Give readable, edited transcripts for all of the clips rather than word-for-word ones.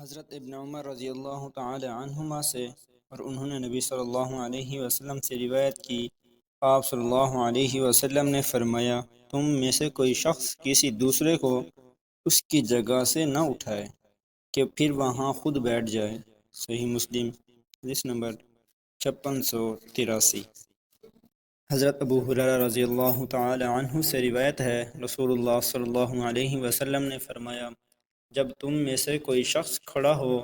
حضرت ابن عمر رضی اللہ تعالی عنہما سے اور انہوں نے نبی صلی اللہ علیہ وسلم سے روایت کی، آپ صلی اللہ علیہ وسلم نے فرمایا، تم میں سے کوئی شخص کسی دوسرے کو اس کی جگہ سے نہ اٹھائے کہ پھر وہاں خود بیٹھ جائے۔ صحیح مسلم، حدیث نمبر 5683۔ حضرت ابو ہریرہ رضی اللہ تعالی عنہ سے روایت ہے، رسول اللہ صلی اللہ علیہ وسلم نے فرمایا، جب تم میں سے کوئی شخص کھڑا ہو،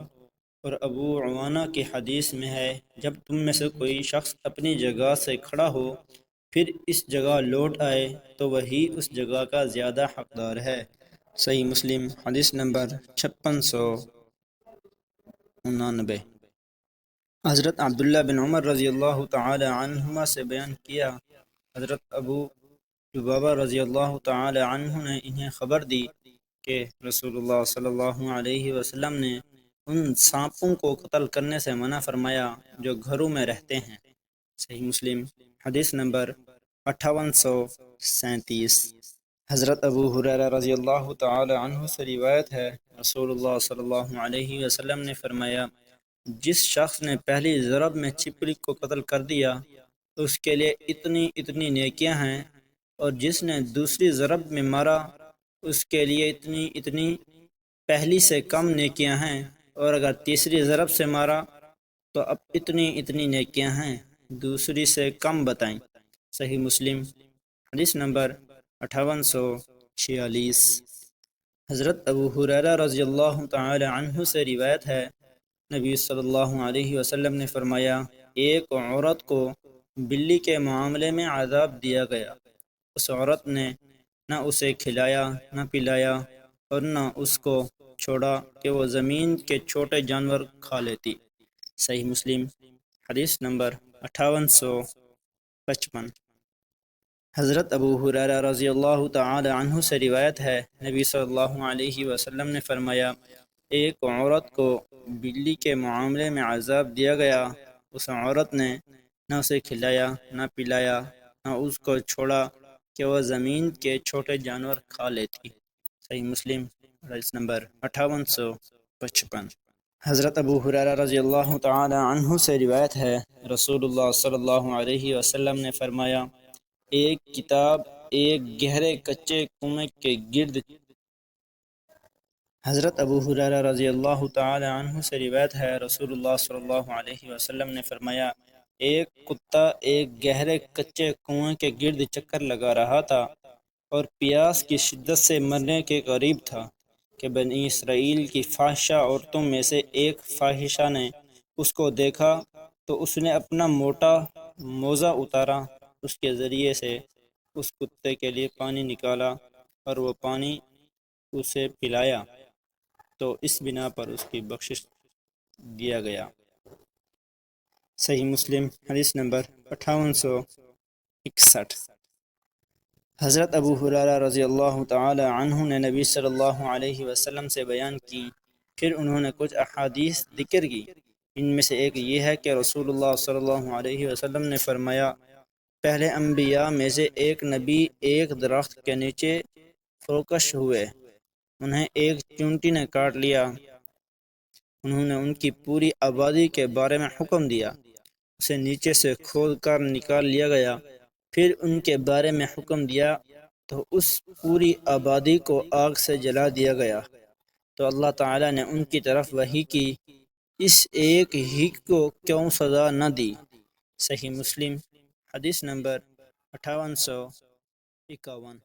اور ابو عوانہ کی حدیث میں ہے، جب تم میں سے کوئی شخص اپنی جگہ سے کھڑا ہو پھر اس جگہ لوٹ آئے تو وہی اس جگہ کا زیادہ حقدار ہے۔ صحیح مسلم، حدیث نمبر 5699۔ حضرت عبداللہ بن عمر رضی اللہ تعالی عنہما سے بیان کیا، حضرت ابو لبابہ رضی اللہ تعالی عنہ نے انہیں خبر دی کہ رسول اللہ صلی اللہ علیہ وسلم نے ان سانپوں کو قتل کرنے سے منع فرمایا جو گھروں میں رہتے ہیں۔ صحیح مسلم، حدیث نمبر 5837۔ حضرت ابو ہریرہ رضی اللہ تعالی عنہ سے روایت ہے، رسول اللہ صلی اللہ علیہ وسلم نے فرمایا، جس شخص نے پہلی ضرب میں چھپکلی کو قتل کر دیا تو اس کے لیے اتنی اتنی نیکیاں ہیں، اور جس نے دوسری ضرب میں مارا اس کے لیے اتنی اتنی پہلی سے کم نیکیاں ہیں، اور اگر تیسری ضرب سے مارا تو اب اتنی اتنی نیکیاں ہیں، دوسری سے کم بتائیں۔ صحیح مسلم، حدیث نمبر 5846۔ حضرت ابو ہریرہ رضی اللہ تعالی عنہ سے روایت ہے، نبی صلی اللہ علیہ وسلم نے فرمایا، ایک عورت کو بلی کے معاملے میں عذاب دیا گیا، اس عورت نے نہ اسے کھلایا نہ پلایا اور نہ اس کو چھوڑا کہ وہ زمین کے چھوٹے جانور کھا لیتی۔ صحیح مسلم، حدیث نمبر 5855۔ حضرت ابو ہریرہ رضی اللہ تعالی عنہ سے روایت ہے، نبی صلی اللہ علیہ وسلم نے فرمایا، ایک عورت کو بلی کے معاملے میں عذاب دیا گیا، اس عورت نے نہ اسے کھلایا نہ پلایا نہ اس کو چھوڑا کہ وہ زمین کے چھوٹے جانور کھا لیتی۔ صحیح مسلم، حدیث نمبر 5855۔ حضرت ابو ہریرہ رضی اللہ تعالی عنہ سے روایت ہے، رسول اللہ صلی اللہ علیہ وسلم نے فرمایا، ایک کتاب ایک گہرے کچے کنویں کے گرد۔ حضرت ابو ہریرہ رضی اللہ تعالی عنہ سے روایت ہے، رسول اللہ صلی اللہ علیہ وسلم نے فرمایا، ایک کتا ایک گہرے کچے کنویں کے گرد چکر لگا رہا تھا اور پیاس کی شدت سے مرنے کے قریب تھا کہ بنی اسرائیل کی فاحشہ عورتوں میں سے ایک فاحشہ نے اس کو دیکھا تو اس نے اپنا موٹا موزہ اتارا، اس کے ذریعے سے اس کتے کے لیے پانی نکالا اور وہ پانی اسے پلایا، تو اس بنا پر اس کی بخشش دیا گیا۔ صحیح مسلم، حدیث نمبر 5861۔ حضرت ابو ہریرہ رضی اللہ تعالی عنہ نے نبی صلی اللہ علیہ وسلم سے بیان کی، پھر انہوں نے کچھ احادیث ذکر کی، ان میں سے ایک یہ ہے کہ رسول اللہ صلی اللہ علیہ وسلم نے فرمایا، پہلے انبیاء میں سے ایک نبی ایک درخت کے نیچے فروکش ہوئے، انہیں ایک چونٹی نے کاٹ لیا، انہوں نے ان کی پوری آبادی کے بارے میں حکم دیا، اسے نیچے سے کھود کر نکال لیا گیا، پھر ان کے بارے میں حکم دیا تو اس پوری آبادی کو آگ سے جلا دیا گیا، تو اللہ تعالیٰ نے ان کی طرف وحی کی، اس ایک ہی کو کیوں سزا نہ دی۔ صحیح مسلم، حدیث نمبر 5851۔